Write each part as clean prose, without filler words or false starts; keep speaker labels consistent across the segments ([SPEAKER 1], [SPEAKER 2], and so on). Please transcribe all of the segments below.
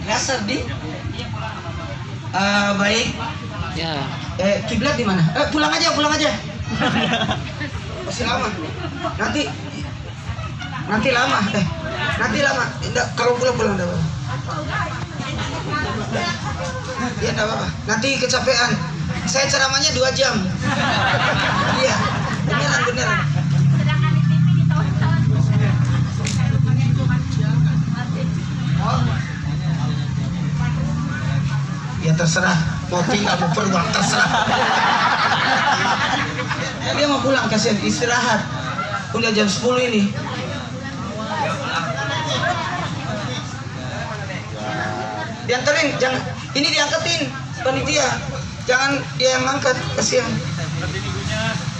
[SPEAKER 1] Ngasar di baik.
[SPEAKER 2] Ya.
[SPEAKER 1] Kiblat di mana? Pulang aja. Masih lama. Nanti lama. Nanti lama. Enggak, kalau pulang enggak apa-apa. Ya enggak apa-apa. Nanti kecapean. Saya ceramahnya 2 jam. Iya. Beneran. Ya terserah, mau tinggal mau peruang terserah. Dia mau pulang, kasihan istirahat. Udah jam 10 ini. Dianterin, jangan. Ini diangkatin panitia. Jangan dia yang angkat, kasihan.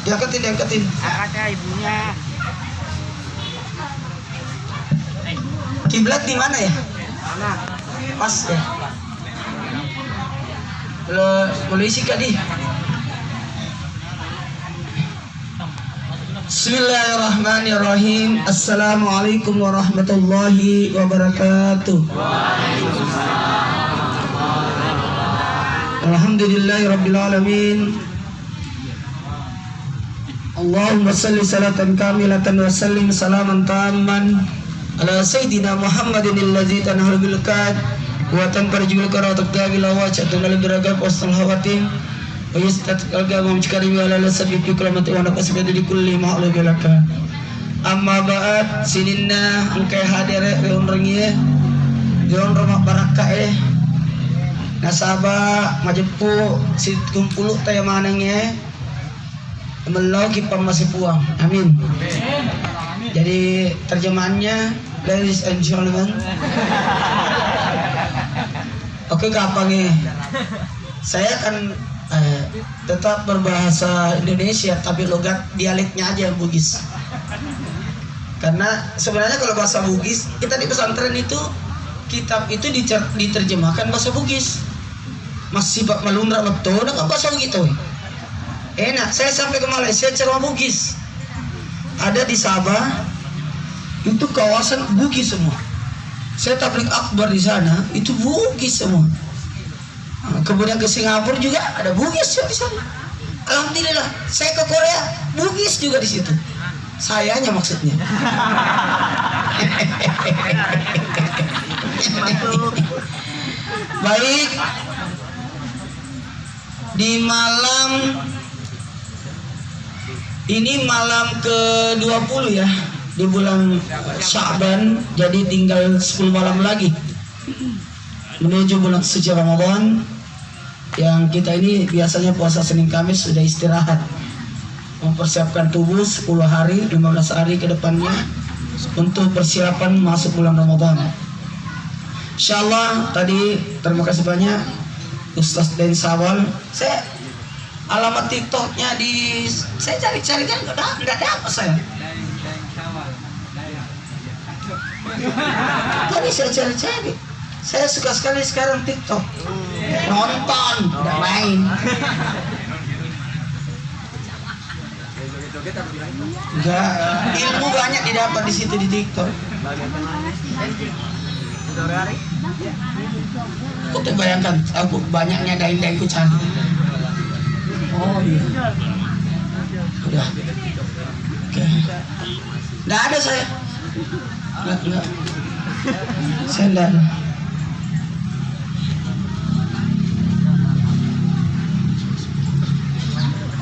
[SPEAKER 1] Diangkatin.
[SPEAKER 2] Ada ibunya.
[SPEAKER 1] Kiblat di mana ya?
[SPEAKER 2] Mana?
[SPEAKER 1] Pas ya. Polisi kadi. Bismillahirrahmanirrahim. Assalamualaikum warahmatullahi wabarakatuh. Alhamdulillahirabbil alamin. Allahumma shalli salatan kamilatan wa sallim salaman tamman ala sayyidina Muhammadin alladzi tanhalu bil qad wa tanfarjul karatat qabila wa chatunal biraga postal hawatin wa yastat alga mumchkari wa ala sabi fikramati wa naqasbi di kulli ma'lu bilaka amma ba'd sininna engkai hadir reun rengie reun rumah barakah nasaba majepu situmpulu taya manangnya melau kipam masih puang amin. Jadi terjemahannya, ladies and gentlemen. Oke, gampang ya. Saya akan tetap berbahasa Indonesia, tapi logat dialeknya aja yang Bugis. Karena sebenarnya kalau bahasa Bugis, kita di pesantren itu kitab itu diterjemahkan bahasa Bugis. Masih bak malumra betul, nggak bahasa gitu. Enak, saya sampai ke Malaysia ceramah Bugis. Ada di Sabah, itu kawasan Bugis semua. Saya tablik akbar di sana, itu Bugis semua. Kemudian ke Singapura juga ada Bugis di sana. Alhamdulillah, saya ke Korea, Bugis juga di situ. Sayanya maksudnya. Baik, di malam ini malam ke-20 ya di bulan Sya'ban, jadi tinggal 10 malam lagi menuju bulan suci Ramadan. Yang kita ini biasanya puasa Senin Kamis sudah istirahat, mempersiapkan tubuh 10 hari 15 hari ke depannya untuk persiapan masuk bulan Ramadan. Insyaallah tadi terima kasih banyak Ustaz Den Sawal. Saya alamat TikToknya saya cari-cari kan nggak dapat saya. Tadi saya cari-cari. Saya suka sekali sekarang TikTok. Nonton, nggak main. Enggak, ilmu banyak didapat di situ di TikTok. Kau tuh bayangkan, aku banyaknya dain-dain ku cari. Oh iya. Udah. Oke. Nggak ada saya. Nggak. Saya nggak ada.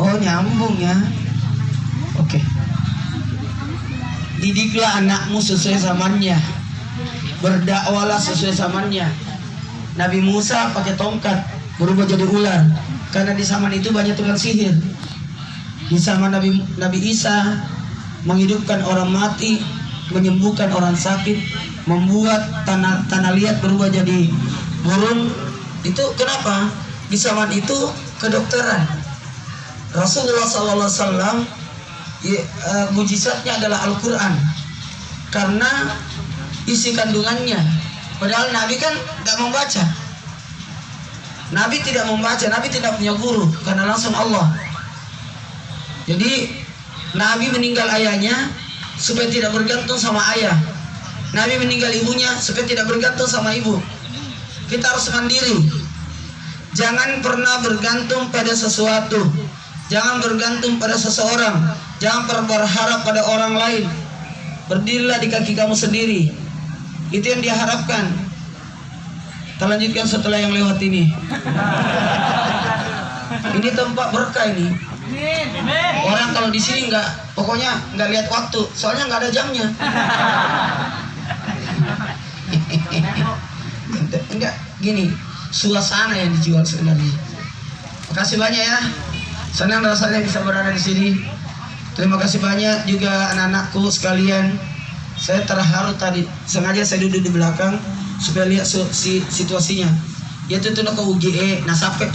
[SPEAKER 1] Oh nyambung ya. Oke. Didiklah anakmu sesuai zamannya. Berdakwalah sesuai zamannya. Nabi Musa pakai tongkat berubah jadi ular. Karena di zaman itu banyak tukang sihir. Di zaman Nabi Isa menghidupkan orang mati, menyembuhkan orang sakit, membuat tanah liat berubah jadi burung. Itu kenapa? Di zaman itu kedokteran. Rasulullah SAW mujizatnya adalah Al-Quran. Karena isi kandungannya. Padahal Nabi kan tidak membaca. Nabi tidak membaca, Nabi tidak punya guru karena langsung Allah. Jadi Nabi meninggal ayahnya supaya tidak bergantung sama ayah. Nabi meninggal ibunya supaya tidak bergantung sama ibu. kita harus mandiri. Jangan pernah bergantung pada sesuatu. Jangan bergantung pada seseorang. Jangan pernah berharap pada orang lain. Berdirilah di kaki kamu sendiri. Itu yang diharapkan. Kita lanjutkan setelah yang lewat ini. Ini tempat berkah ini. Orang kalau di sini pokoknya nggak lihat waktu, soalnya nggak ada jamnya. Enggak, gini, suasana yang dijual sebenarnya. Makasih banyak ya. Senang rasanya bisa berada di sini. Terima kasih banyak juga anak-anakku sekalian. Saya terharu tadi, sengaja saya duduk di belakang supaya lihat situasinya. Yaitu tuh ke UGE, nah sampai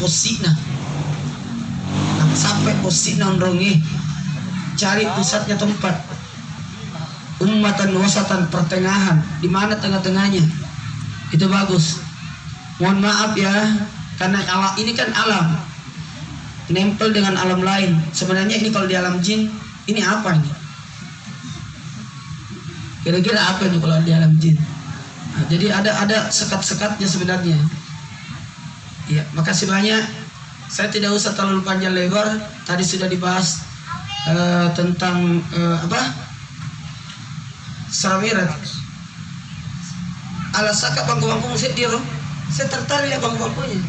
[SPEAKER 1] posisi nongrongi, cari pusatnya tempat. Ummatan wasatan, pertengahan, di mana tengah-tengahnya. Itu bagus. Mohon maaf ya, karena ini kan alam, nempel dengan alam lain. Sebenarnya ini kalau di alam jin, ini apa ini? Kira-kira apa ini kalau di alam jin? Nah, jadi ada sekat-sekatnya sebenarnya. Ya, makasih banyak. Saya tidak usah terlalu panjang lebar. Tadi sudah dibahas tentang Isra Mi'raj. Alasaka bangku-bangku musik dia loh. Saya tertarik lihat bangku-bangkunya.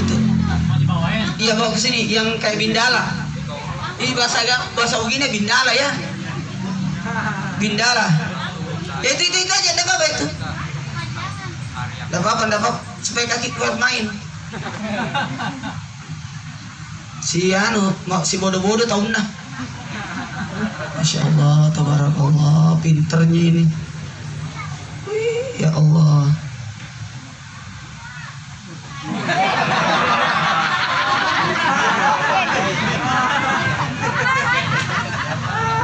[SPEAKER 1] Itu. Iya bawa ke sini yang kayak bindala. Ini bahasa Ugine bindala ya. Bindala. Ya, itu aja, enggak apa-apa itu. Enggak apa-apa supaya kaki kuat main. Si bodoh-bodoh tahun nah. Masya Allah, tabarakallah, pinternya ini. Wih, ya Allah.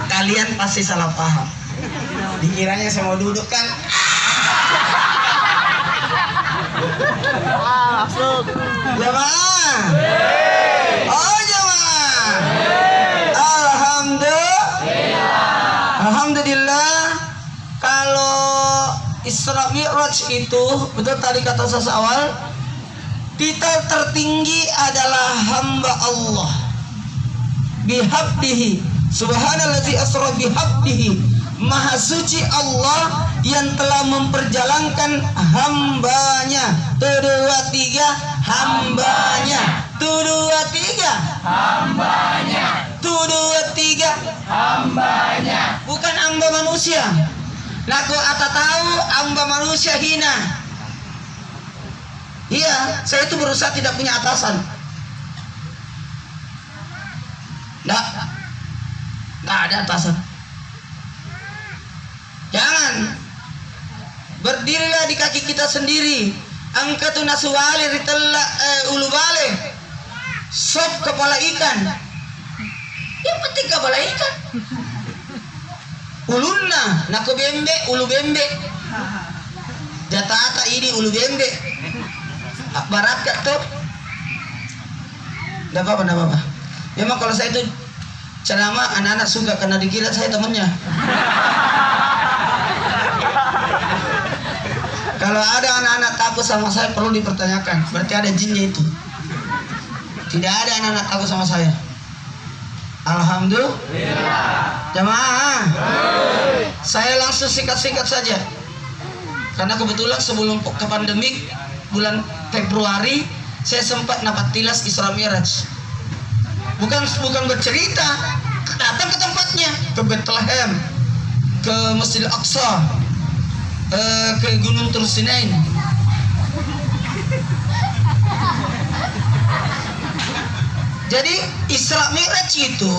[SPEAKER 1] Kalian pasti salah paham. Dikiranya saya mau duduk kan?
[SPEAKER 2] Masuk.
[SPEAKER 1] Jamaah. Oh jamaah. Alhamdulillah. Kalau Isra Mi'raj itu betul tadi kata saya awal, titel tertinggi adalah hamba Allah. Bihabdihi. Subhanallazi asra bihabdihi. Maha suci Allah yang telah memperjalankan hambanya. 1, 2, 3 hambanya. 1, 2, 3 hambanya. 1, 2, 3 hambanya. Bukan hamba manusia. Laku ata tahu hamba manusia hina. Iya, saya itu berusaha tidak punya atasan. Nggak ada atasan. Jangan. Berdirilah di kaki kita sendiri. Angkatu nasuwali ritella ulubale. Sop kepala ikan. Yang penting kepala ikan. Ulunna naku bembe ulu bembe. Jatata ini ulu bembe. Barat gak tuh? Nggak apa-apa. Memang kalau saya itu ceramah anak-anak suka karena dikira saya temennya. Kalau ada anak-anak takut sama saya perlu dipertanyakan, berarti ada jinnya itu. Tidak ada anak-anak takut sama saya. Alhamdulillah. Jamaah. Saya langsung singkat-singkat saja. Karena kebetulan sebelum ke pandemik bulan Februari saya sempat dapat tilas Isra Mi'raj. Bukan bercerita, datang ke tempatnya, ke Bethlehem, ke Masjid Al-Aqsa, ke Gunung Tursinain. Jadi Isra Mi'raj itu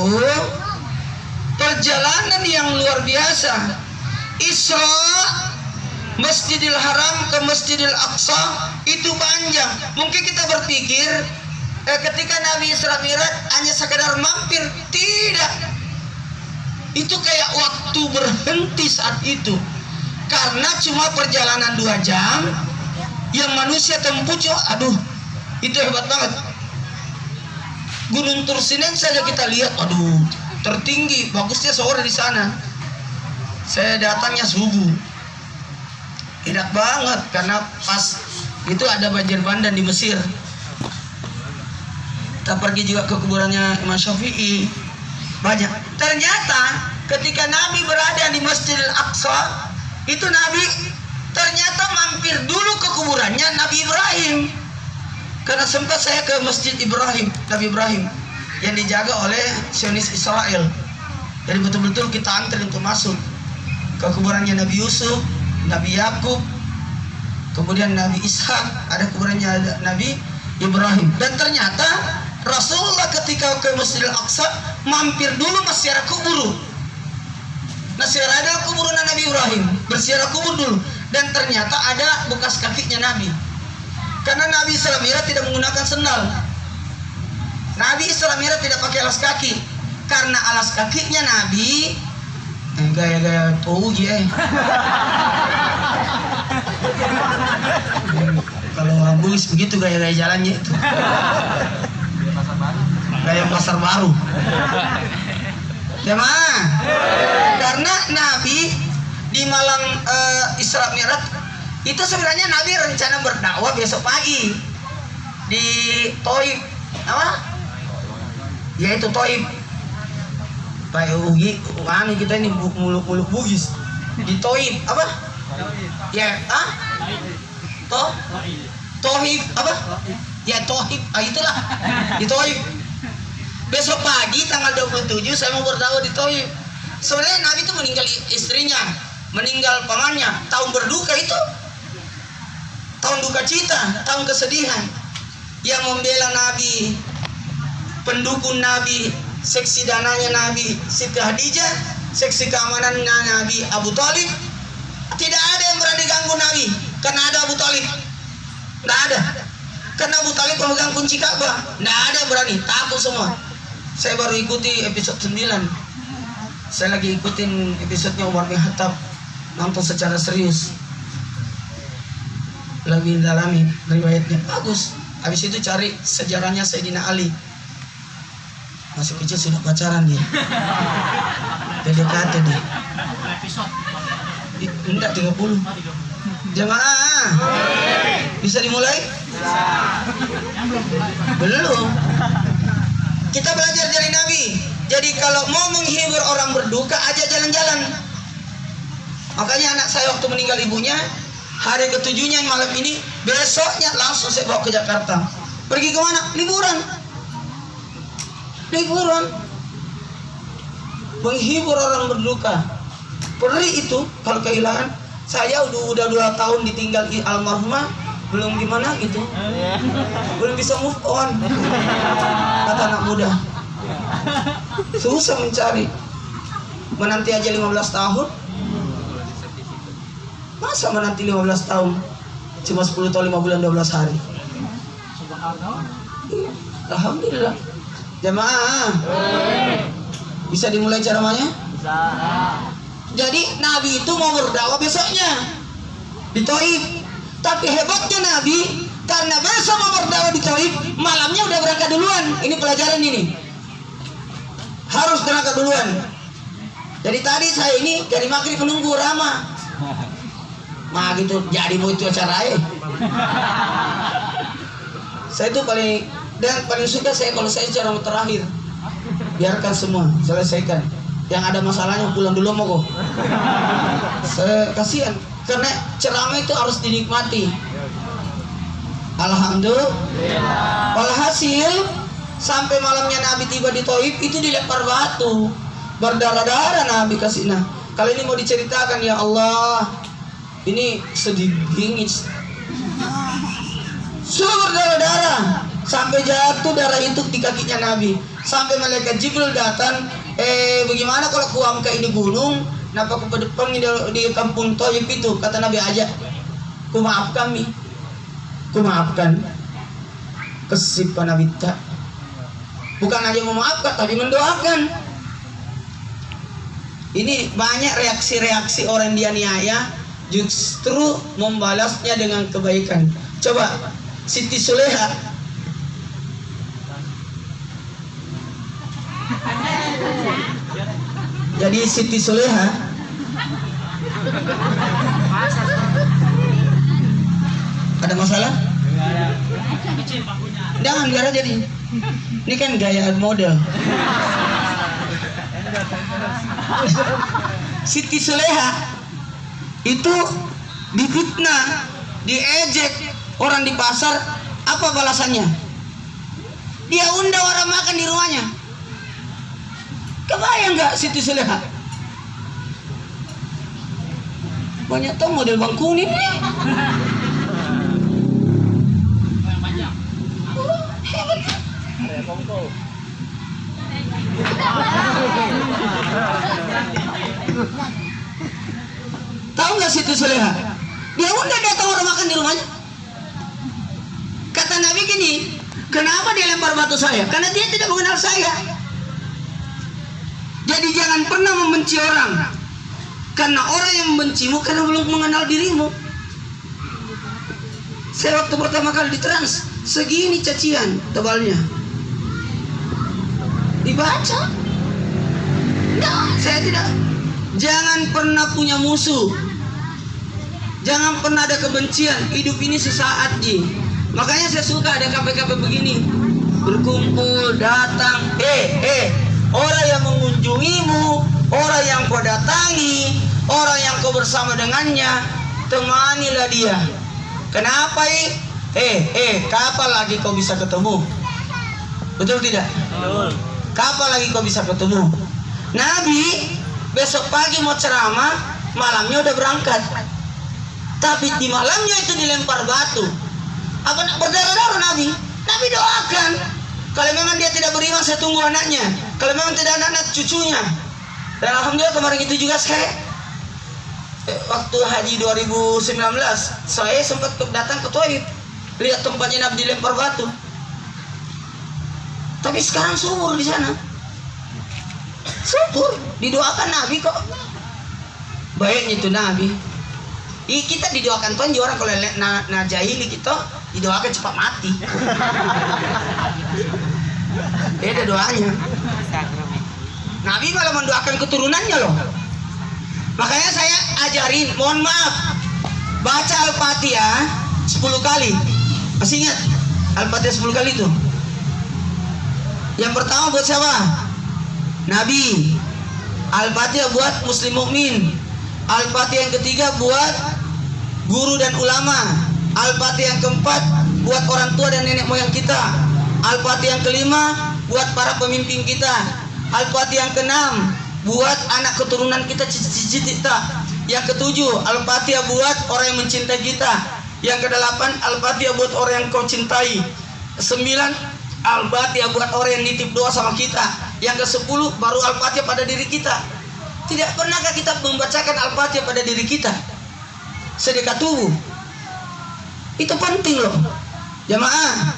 [SPEAKER 1] perjalanan yang luar biasa. Isra Masjidil Haram ke Masjidil Aqsa itu panjang. Mungkin kita berpikir ketika Nabi Isra Mi'raj hanya sekedar mampir, tidak. Itu kayak waktu berhenti saat itu. Karena cuma perjalanan 2 jam yang manusia tempuh, aduh, itu hebat banget. Gunung Tursinain saja kita lihat, aduh, tertinggi, bagusnya sore di sana. Saya datangnya subuh. Tidak banget, karena pas itu ada banjir bandang di Mesir. Kita pergi juga ke kuburannya Imam Syafi'i, banyak. Ternyata ketika Nabi berada di Masjidil Aqsa, itu Nabi ternyata mampir dulu ke kuburannya Nabi Ibrahim. Karena sempat saya ke Masjid Ibrahim, Nabi Ibrahim yang dijaga oleh Zionis Israel. Jadi betul-betul kita antri untuk masuk ke kuburannya Nabi Yusuf, Nabi Yakub, kemudian Nabi Ishak, ada kuburannya Nabi Ibrahim. Dan ternyata Rasulullah ketika ke Masjidil Aqsa mampir dulu ziarah kubur. Nah, ziarah kuburan Nabi Ibrahim, berziarah kubur dulu. Dan ternyata ada bekas kakinya Nabi. Karena Nabi Isra Mi'raj tidak menggunakan sendal. Nabi Isra Mi'raj tidak pakai alas kaki. Karena alas kakinya Nabi gaya-gaya tougi Kalau orang Bugis begitu gaya-gaya jalannya itu. Gaya pasar baru. Jemaah. Karena Nabi di malam Isra Mi'raj itu sebenarnya Nabi rencana berdakwah besok pagi di Thaif, apa? Yaitu Thaif. Pak Ugi, anu kita ini muluk-muluk Bugis di Thaif, apa? Ya, Thaif, apa? Ya Thaif, itulah di Thaif. Besok pagi tanggal 27 saya mau berdakwah di Thaif. Sebenarnya Nabi itu meninggal istrinya, meninggal pamannya, tahun berduka itu. Tahun duka cita, tahun kesedihan. Yang membela Nabi, pendukung Nabi, seksi dananya Nabi Siti Khadijah, seksi keamanannya Nabi Abu Thalib. Tidak ada yang berani ganggu Nabi karena ada Abu Thalib. Tidak ada. Karena Abu Thalib pemegang kunci Ka'bah. Tidak ada yang berani, takut semua. Saya baru ikuti episode 9. Saya lagi ikutin episodenya Umar bin Khattab, nonton secara serius. Lebih dalami riwayatnya bagus. Habis itu cari sejarahnya Sayyidina Ali. Masih kecil sudah pacaran dia. PDKT dia. Enggak 30. Jemaah. Bisa dimulai? Belum. Kita belajar dari Nabi. Jadi kalau mau menghibur orang berduka, ajak jalan-jalan. Makanya anak saya waktu meninggal ibunya, hari ketujuhnya malam ini, besoknya langsung saya bawa ke Jakarta. Pergi ke mana? Liburan. Liburan. Menghibur orang berduka. Perih itu kalau kehilangan. Saya udah 2 tahun ditinggal di almarhumah, belum gimana gitu. Belum bisa move on. Kata anak muda. Susah mencari. Menanti aja 15 tahun. Masa menanti 15 tahun? Cuma 10 tahun 5 bulan 12 hari. Alhamdulillah. Jemaah. Bisa dimulai ceramahnya? Bisa. Jadi Nabi itu mau berdakwah besoknya di Thaif. Tapi hebatnya Nabi, karena besok mau berdakwah di Thaif, malamnya udah berangkat duluan. Ini pelajaran ini. Harus berangkat duluan. Jadi tadi saya ini dari maghrib menunggu Rama. Nah gitu, jadi mau itu acara saya itu paling suka saya kalau saya ceramah terakhir. Biarkan semua selesaikan. Yang ada masalahnya pulang dulu mau kok. Saya kasihan karena ceramah itu harus dinikmati. Alhamdulillah. Walhasil sampai malamnya Nabi tiba di Thaif itu dilempar batu, berdarah-darah Nabi kasihnya. Kali ini mau diceritakan ya Allah. Ini sedih bingit. Sumber darah-darah sampai jatuh darah itu di kakinya Nabi. Sampai malaikat Jibril datang, bagaimana kalau kuangkat ini gunung? Napa ku depan di kampung Thaif itu? Kata Nabi aja, ku maafkan mi, ku maafkan. Kesip Nabi tak. Bukan hanya memaafkan, tapi mendoakan. Ini banyak reaksi-reaksi orang dianiaya, justru membalasnya dengan kebaikan. Coba Siti Suleha. Jadi Siti Suleha Ada masalah? Jangan gara jadi. Ini kan gaya model. Siti Soleha itu difitnah, diejek orang di pasar. Apa balasannya? Dia undang orang makan di rumahnya. Kebayang nggak Siti Soleha? Banyak tuh model Bang Kuning nih. Tahu nggak Siti Soleha? Dia udah datang orang makan di rumahnya. Kata Nabi gini, kenapa dia lempar batu saya? Karena dia tidak mengenal saya. Jadi jangan pernah membenci orang, karena orang yang membencimu karena belum mengenal dirimu. Saya waktu pertama kali di Trans, segini cacian tebalnya. Dibaca. Nah, saya tidak. Jangan pernah punya musuh. Jangan pernah ada kebencian. Hidup ini sesaat, Ji. Makanya saya suka ada kafe-kafe begini. Berkumpul, datang. Orang yang mengunjungimu, orang yang kau datangi, orang yang kau bersama dengannya, temanilah dia. Kenapa? Kapan lagi kau bisa ketemu? Betul tidak? Betul. Kapan lagi kau bisa ketemu? Nabi besok pagi mau ceramah, malamnya udah berangkat. Tapi di malamnya itu dilempar batu. Apa nak berdarah-darah Nabi? Nabi doakan. Kalau memang dia tidak beriman, saya tunggu anaknya. Kalau memang tidak ada anak cucunya. Dan alhamdulillah kemarin itu juga saya waktu haji 2019 saya sempat datang ke Thaif, lihat tempatnya Nabi dilempar batu. Tapi sekarang subur di sana. Subur, didoakan Nabi kok. Baiknya itu Nabi. Kita didoakan Tuhan, orang kalau jahili kita didoakan cepat mati. Ada doanya. Nabi malah mendoakan keturunannya loh. Makanya saya ajarin, mohon maaf, baca Al-Fatihah 10 kali. Masih ingat Al-Fatihah 10 kali itu? Yang pertama buat siapa? Nabi. Al-Fatihah buat muslim mukmin. Al-Fatihah yang ketiga buat guru dan ulama. Al-Fatihah yang keempat buat orang tua dan nenek moyang kita. Al-Fatihah yang kelima buat para pemimpin kita. Al-Fatihah yang keenam buat anak keturunan kita, cici-cici kita. Yang ketujuh Al-Fatihah buat orang yang mencintai kita. Yang kedelapan Al-Fatihah buat orang yang kau cintai. 9 Al-Fatihah buat orang yang nitip doa sama kita. Yang ke-10 baru Al-Fatihah pada diri kita. Tidak pernahkah kita membacakan Al-Fatihah pada diri kita? Sedekah tubuh itu penting loh jamaah.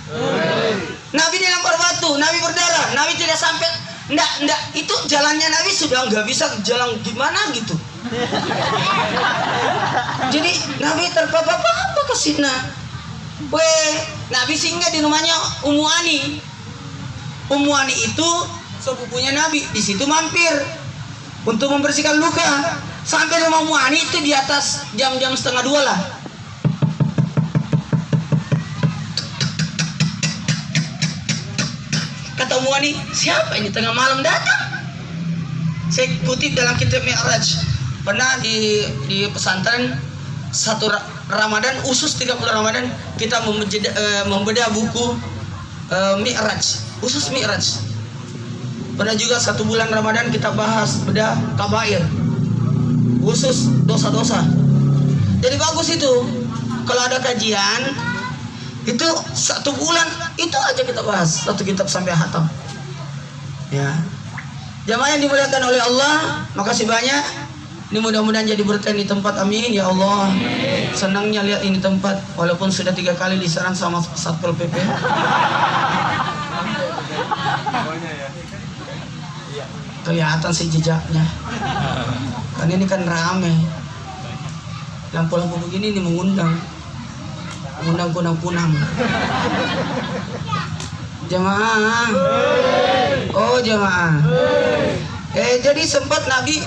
[SPEAKER 1] Nabi dilempar batu, Nabi berdarah, Nabi tidak sampai. Enggak, itu jalannya Nabi sudah nggak bisa jalan gimana gitu. Jadi Nabi terpapar apa ke sini? Nabi singgah di rumahnya Ummu Ani. Ummu Ani itu sepupunya Nabi, di situ mampir untuk membersihkan luka. Sampai rumah Ummu Ani itu di atas jam-jam 1:30 lah. Kata Ummu Ani, siapa ini tengah malam datang? Saya kutip dalam kitab Mi'raj. Pernah di pesantren satu Ramadan, usus 30 Ramadan kita membedah buku Mi'raj, usus Mi'raj. Pernah juga 1 bulan Ramadan kita bahas bedah kabair, khusus dosa-dosa. Jadi bagus itu. Kalau ada kajian itu 1 bulan itu aja kita bahas satu kitab sampai hatam. Ya. Jamaah yang dimuliakan oleh Allah, makasih banyak. Ini mudah-mudahan jadi berkah di tempat, amin ya Allah. Senangnya lihat ini tempat walaupun sudah 3 kali diserang sama Satpol PP. Kelihatan sih jejaknya. Kan ini kan rame. Lampu-lampu begini ini mengundang kunang-kunang. Jamaah. Oh jamaah. Jadi sempat Nabi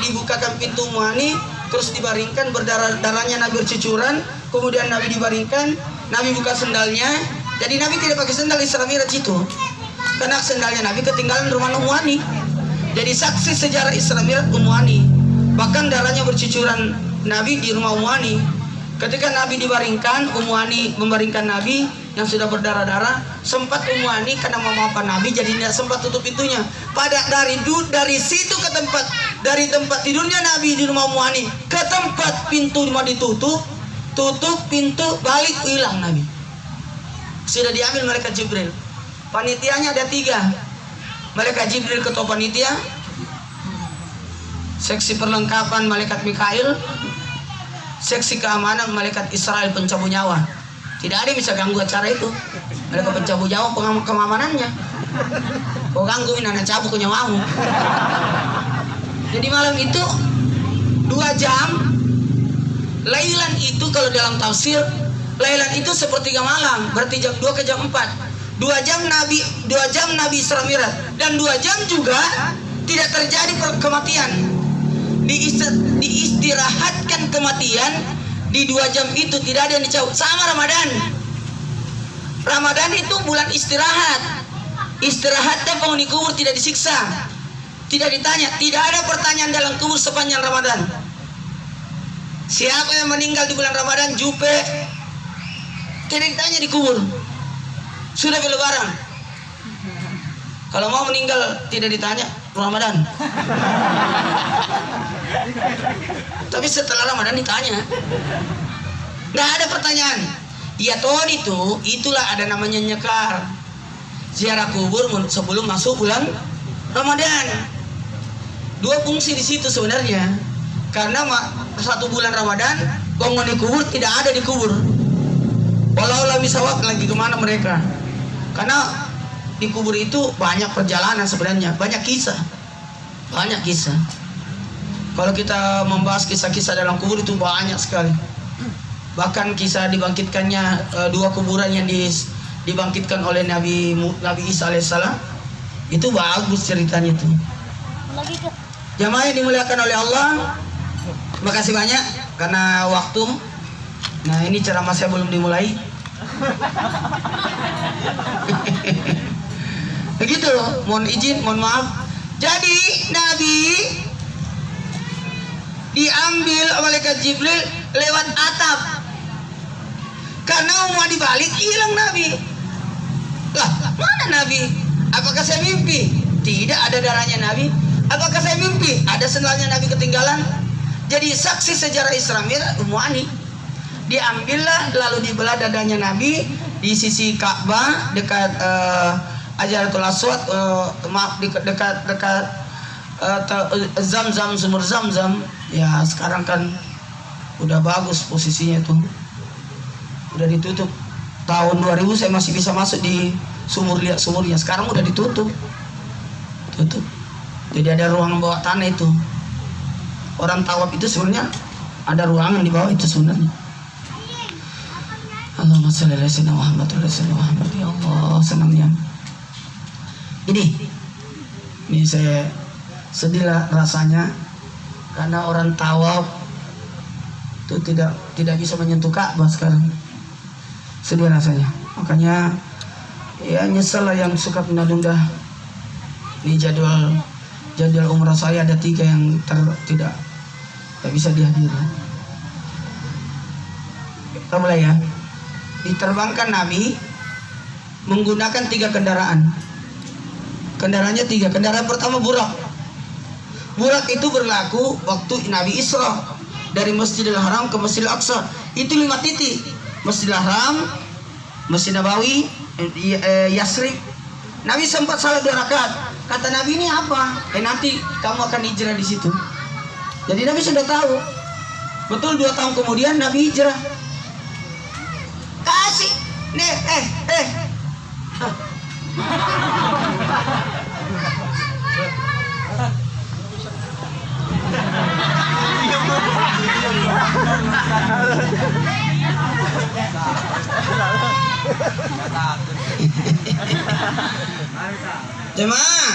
[SPEAKER 1] dibukakan pintu Ummu Ani, terus dibaringkan berdarah-darahnya, Nabi bercucuran, kemudian Nabi dibaringkan, Nabi buka sendalnya. Jadi Nabi tidak pakai sendal Isra Mi'raj itu, karena sendalnya Nabi ketinggalan rumah Ummu Hani. Jadi saksi sejarah Isra Mi'raj Ummu Hani. Bahkan darahnya bercucuran Nabi di rumah Ummu Hani. Ketika Nabi dibaringkan, Ummu Hani membaringkan Nabi yang sudah berdarah-darah. Sempat Ummu Hani karena memaafkan Nabi, jadi tidak sempat tutup pintunya. Dari situ ke tempat, dari tempat tidurnya Nabi di rumah Ummu Hani ke tempat pintu rumah ditutup, tutup pintu, balik, hilang Nabi. Sudah diambil malaikat Jibril. Panitianya ada 3. Malaikat Jibril ketua panitia, seksi perlengkapan malaikat Mikail, seksi keamanan malaikat Israel pencabut nyawa. Tidak ada yang bisa ganggu acara itu. Malaikat pencabut nyawa keamanannya. Kau gangguin anak cabut ke nyawamu. Jadi malam itu 2 jam. Lailan itu kalau dalam tafsir, Lailan itu sepertiga malam, berarti jam 2 ke jam 4. 2 jam Nabi Isra Mi'raj, dan 2 jam juga tidak terjadi kematian. Diistirahatkan kematian di 2 jam itu, tidak ada yang dicabut. Sama Ramadan. Ramadan itu bulan istirahat. Istirahatnya penghuni kubur tidak disiksa, tidak ditanya, tidak ada pertanyaan dalam kubur sepanjang Ramadan. Siapa yang meninggal di bulan Ramadan, jupe, tidak ditanya di kubur. Sudah ke Lebaran. Kalau mau meninggal tidak ditanya, Ramadan. Tapi setelah Ramadan ditanya. Nggak ada pertanyaan. Ya toh itulah ada namanya nyekar. Ziarah kubur sebelum masuk bulan Ramadan. 2 fungsi di situ sebenarnya. Karena 1 bulan Ramadan penghuni kubur tidak ada di kubur. Walau misawab lagi kemana mereka? Karena di kubur itu banyak perjalanan sebenarnya, banyak kisah. Kalau kita membahas kisah-kisah dalam kubur itu banyak sekali. Bahkan kisah dibangkitkannya 2 kuburan yang dibangkitkan oleh Nabi Isa alaihissalam, itu bagus ceritanya itu. Jamaah yang dimuliakan oleh Allah, makasih banyak karena waktu. Nah, ini ceramah saya belum dimulai. Begitu, mohon izin, mohon maaf. Jadi Nabi diambil malaikat Jibril lewat atap. Karena mau dibalik, hilang Nabi. Lah, mana Nabi? Apakah saya mimpi? Tidak ada darahnya Nabi. Apakah saya mimpi? Ada sendalnya Nabi ketinggalan. Jadi saksi sejarah Isra Mi'raj Ummu Hani. Diambillah lalu dibelah dadanya Nabi di sisi Ka'bah dekat Hajarul Aswad, dekat Zam-Zam, sumur Zam-Zam. Ya sekarang kan udah bagus posisinya tuh. Udah ditutup. Tahun 2000 saya masih bisa masuk di lihat sumurnya. Sekarang udah ditutup. Tutup. Jadi ada ruangan bawah tanah itu. Orang tawaf itu sebenarnya ada ruangan di bawah itu sebenarnya. Allahumma shalli ala sayyidina Muhammad wa ala sayyidina Muhammad. Ya Allah, senangnya. Ini saya sedihlah rasanya karena orang tawaf itu tidak bisa menyentuh Ka'bah sekarang. Sedih rasanya. Makanya ya nyesel lah yang suka pindah-pindah. Ini jadwal umrah saya ada 3 yang tidak bisa dihadiri. Kita mulai ya. Diterbangkan Nabi menggunakan 3 kendaraan. Kendaraannya 3. Kendaraan pertama burak. Burak itu berlaku waktu Nabi Isra dari Masjidil Haram ke Masjidil Aqsa. Itu 5 titik. Masjidil Haram, Masjid Nabawi, Yasrib. Nabi sempat salat 2 rakaat. Kata Nabi, ini apa? Nanti kamu akan hijrah di situ. Jadi Nabi sudah tahu. Betul 2 tahun kemudian Nabi hijrah. Kasih. Jemaah.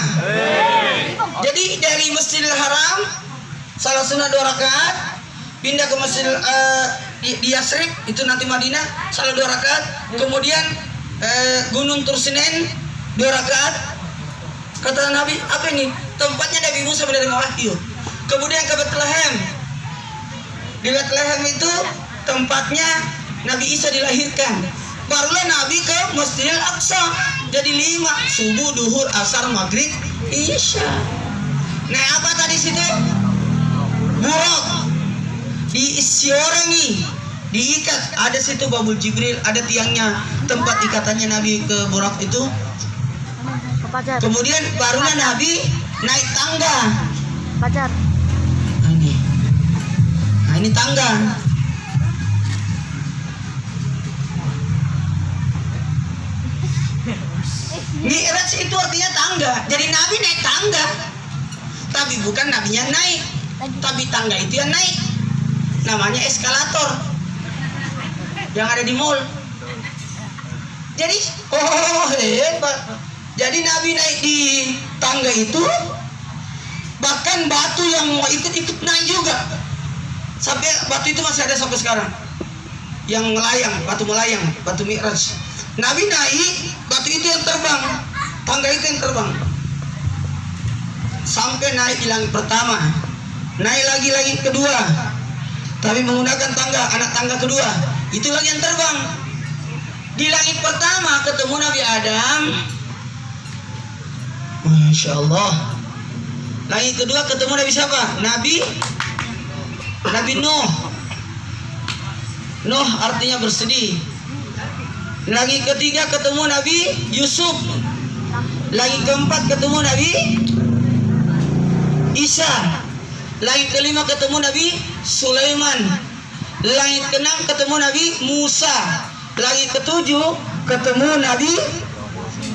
[SPEAKER 1] Jadi dari Masjidil Haram salat sunat 2 rakaat, pindah ke Masjid di Yasrib, itu nanti Madinah, salat 2 rakaat. Kemudian Gunung Tursinen 2 rakaat. Kata Nabi, apa ini? Tempatnya Nabi Musa menerima wahyu. Kemudian ke Bethlehem. Di Bethlehem itu tempatnya Nabi Isa dilahirkan. Barulah Nabi ke Masjidil Aqsa. Jadi 5, subuh, duhur, asar, maghrib, isya. Nah, apa tadi situ? Buruk. Diisiorangi, diikat. Ada situ Babul Jibril, ada tiangnya, tempat ikatannya Nabi ke Burak itu. Kemudian barulah Nabi naik tangga.
[SPEAKER 2] Pacar.
[SPEAKER 1] Nah ini tangga. Mi'raj itu artinya tangga. Jadi Nabi naik tangga. Tapi bukan Nabinya naik, tapi tangga itu yang naik. Namanya eskalator yang ada di mall. Jadi hebat. Jadi Nabi naik di tangga itu, bahkan batu yang mau ikut naik juga. Sampai batu itu masih ada sampai sekarang. Yang melayang, batu melayang, batu Mi'raj. Nabi naik, batu itu yang terbang, tangga itu yang terbang. Sampai naik di langit pertama, naik lagi langit kedua, tapi menggunakan tangga, anak tangga kedua, itu lagi yang terbang. Di langit pertama ketemu Nabi Adam, Masya Allah. Langit kedua ketemu Nabi siapa? Nabi Nuh. Nuh artinya bersedih. Lagi ketiga ketemu Nabi Yusuf. Lagi keempat ketemu Nabi Isa. Lagi kelima ketemu Nabi Sulaiman. Lagi keenam ketemu Nabi Musa. Lagi ketujuh ketemu Nabi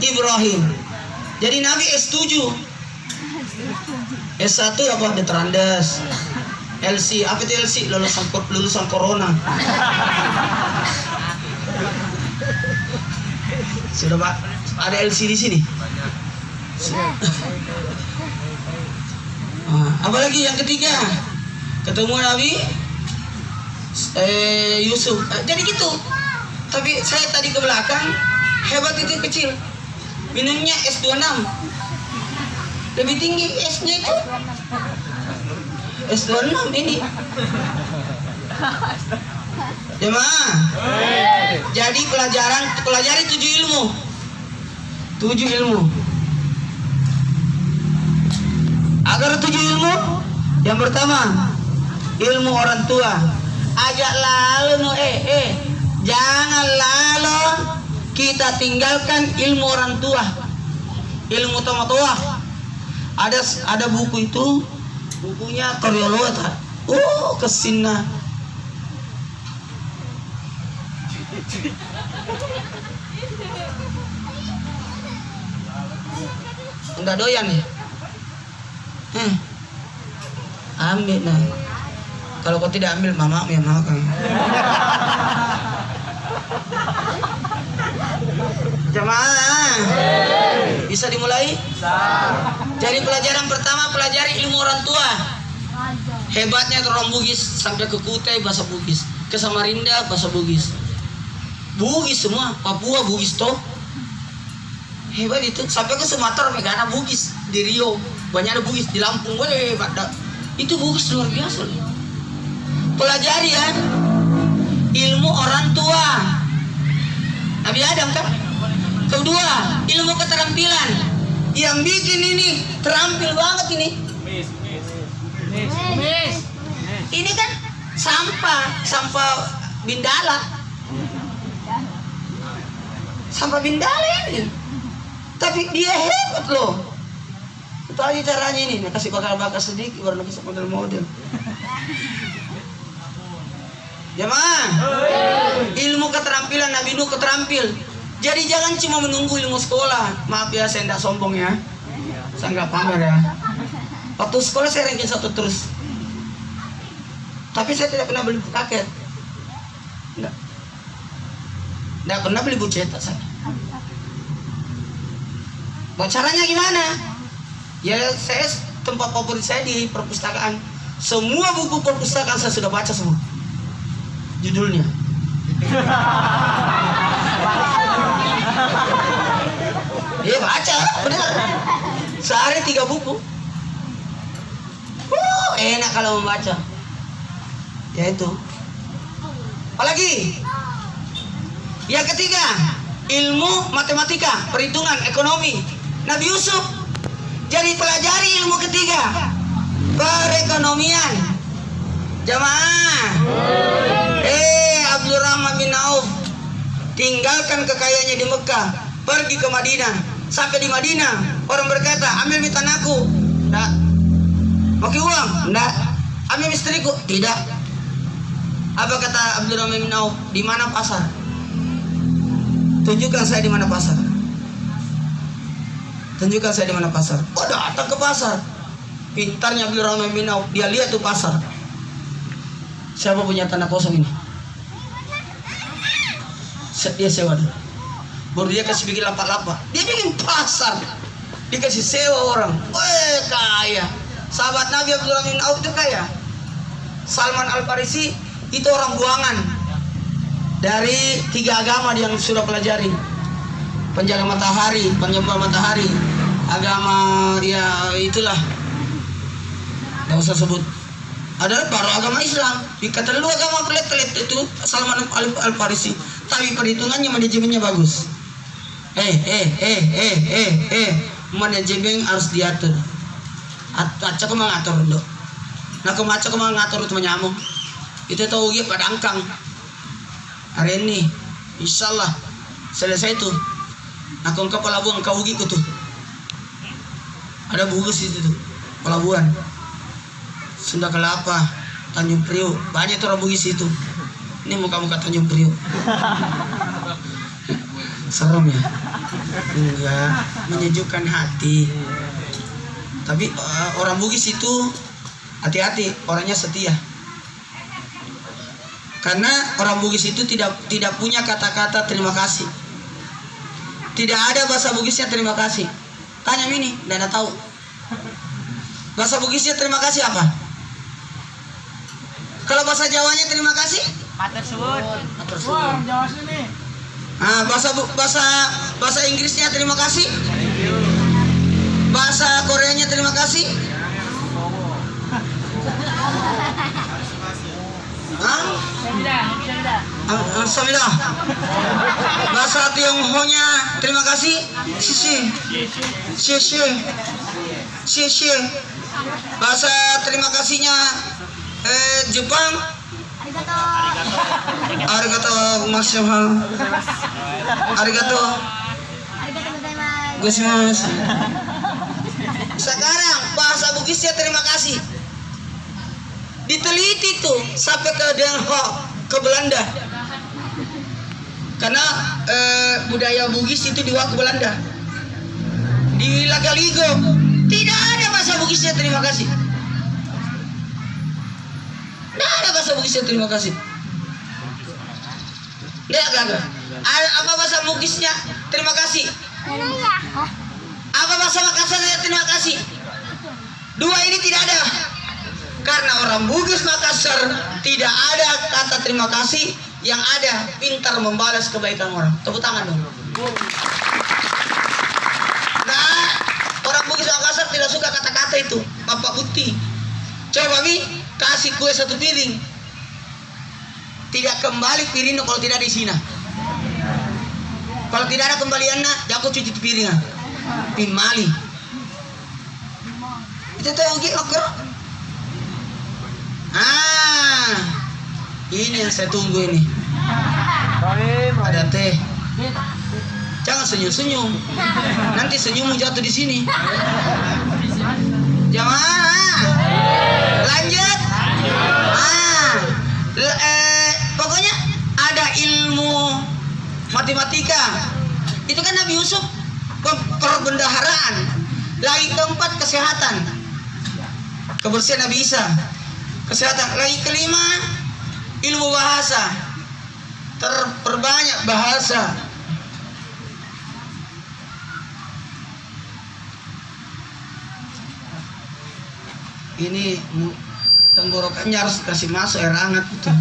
[SPEAKER 1] Ibrahim. Jadi Nabi S7. S1 apa? Detrandas. LC, apa itu LC? Lulusan corona. Sudah Pak, ada LC di sini. Apalagi yang ketiga ketemu Nabi Yusuf. Jadi gitu. Tapi saya tadi ke belakang, hebat itu kecil. Minumnya S26. Lebih tinggi S-nya itu. S26 ini. Jemaah. Jadi pelajari 7 ilmu. 7 ilmu. Agar 7 ilmu, yang pertama, ilmu orang tua. Ajak lalu jangan lalu kita tinggalkan ilmu orang tua. Ilmu tua. Ada buku itu, bukunya Koryolota. Kesina. Enggak doyan ya? Ambil nah. Kalau kau tidak ambil, mama yang makan. Jemaah, bisa dimulai? Jadi pelajaran pertama, pelajari ilmu orang tua. Hebatnya orang Bugis sampai ke Kutai bahasa Bugis, ke Samarinda bahasa Bugis. Bugis semua, Papua Bugis toh. Hebat itu, sampai ke Sumatera Megana Bugis, di Rio banyak ada Bugis, di Lampung hebat. Itu Bugis luar biasa. Pelajari ya ilmu orang tua. Nabi Adam kan. Kedua, ilmu keterampilan. Yang bikin ini terampil banget ini. Ini kan sampah Bindala. Sampah Bindala ini. Tapi dia hebat loh. Itu aja caranya ini, kasih bakar sedikit baru kasih model-model. Jemaah, ilmu keterampilan Nabi Nuh keterampil. Jadi jangan cuma menunggu ilmu sekolah. Maaf ya, saya tidak sombong ya. Saya nggak pamer ya. Waktu sekolah saya ranking 1 terus. Tapi saya tidak pernah beli buku kaget. Tidak pernah beli buku cetak saya. Caranya gimana? Ya saya tempat favorit saya di perpustakaan. Semua buku perpustakaan saya sudah baca semua. Judulnya. Iya baca, benar. Sehari 3 buku. Enak kalau membaca. Ya itu. Apalagi? Yang ketiga, ilmu matematika, perhitungan, ekonomi. Nabi Yusuf jadi pelajari ilmu ketiga, perekonomian. Jamaah. Abdurrahman bin Auf tinggalkan kekayaannya di Mekah, pergi ke Madinah. Sampai di Madinah, orang berkata, ambil mie tanahku. Tidak. Pakai uang? Tidak. Ambil istriku? Tidak. Apa kata Abdurrahman bin Auf? Di mana pasar? Tunjukkan saya di mana pasar. Tunjukkan saya di mana pasar. Oh, datang ke pasar. Pintarnya Abdurrahman bin Auf, dia lihat tuh pasar. Siapa punya tanah kosong ini? Dia sewa dulu. Baru dia kasih bikin lapak-lapak. Dia bikin pasar. Dikasih sewa orang. Weh, kaya. Sahabat Nabi Abdurrahman bin Auf itu kaya. Salman Al-Farisi itu orang buangan dari 3 agama yang sudah pelajari. Penjaga matahari, penyembah matahari, agama ya itulah. Tidak usah sebut. Adalah baru agama Islam. Dikata dulu agama pelet-pelet itu Salman Al-Farisi. Tapi perhitungannya, manajemennya bagus. Manajemen harus diatur. Acak mengatur dok. Nah kemacak mengatur itu menyamuk. Itu tahu dia pada angkang. Hari ini, insyaallah selesai itu. Nah kau ke pelabuhan kau ugi tuh. Ada bugis itu tuh, pelabuhan. Sunda Kelapa, Tanjung Priok, banyak orang bugis itu. Ini muka-muka Tanjung Priok. Serem ya? Enggak, menyejukkan hati. Tapi orang bugis itu hati-hati, orangnya setia. Karena orang bugis itu tidak punya kata-kata terima kasih. Tidak ada bahasa bugisnya terima kasih. Tanya ini, tidak ada tahu. Bahasa bugisnya terima kasih apa? Kalau bahasa Jawanya terima kasih?
[SPEAKER 2] Matur suwun.
[SPEAKER 1] Matur suwun.
[SPEAKER 2] Jawa sini.
[SPEAKER 1] Nah, bahasa Inggrisnya terima kasih. Bahasa Koreanya terima kasih. Alhamdulillah. Bahasa Tionghoa-nya terima kasih. Xie. Bahasa terima kasihnya Jepang. Arigato masyaallah. Arigato. Gozaimasu. Sekarang bahasa Bugisnya terima kasih. Diteliti tuh sampai ke Den Haag, ke Belanda. Karena budaya Bugis itu dibawa ke Belanda. Di Lagaligo tidak ada bahasa Bugisnya terima kasih. Tidak ada bahasa Bugisnya terima kasih. Enggak. Apa bahasa Bugisnya terima kasih? Apa bahasa Makassarnya terima kasih? Dua ini tidak ada. Karena orang Bugis Makassar tidak ada kata terima kasih, yang ada pintar membalas kebaikan orang. Tepuk tangan dong. Nah, orang Bugis Makassar tidak suka kata-kata itu. Bapak Buti, coba Mi kasih kue 1 piring. Tidak kembali piringnya kalau tidak di sini. Kalau tidak ada kembaliannya, jago cuci piringnya. Pimali. Itu tuh oke oker. Ini yang saya tunggu ini. Ada teh. Jangan senyum-senyum. Nanti senyummu jatuh di sini. Jamaah. Lanjut. Pokoknya ada ilmu matematika. Itu kan Nabi Yusuf perbendaharaan. Lagi keempat kesehatan. Kebersihan Nabi Isa. Kesehatan. Lagi kelima ilmu bahasa. Terperbanyak bahasa. Ini tenggorokannya harus kasih masuk air hangat itu.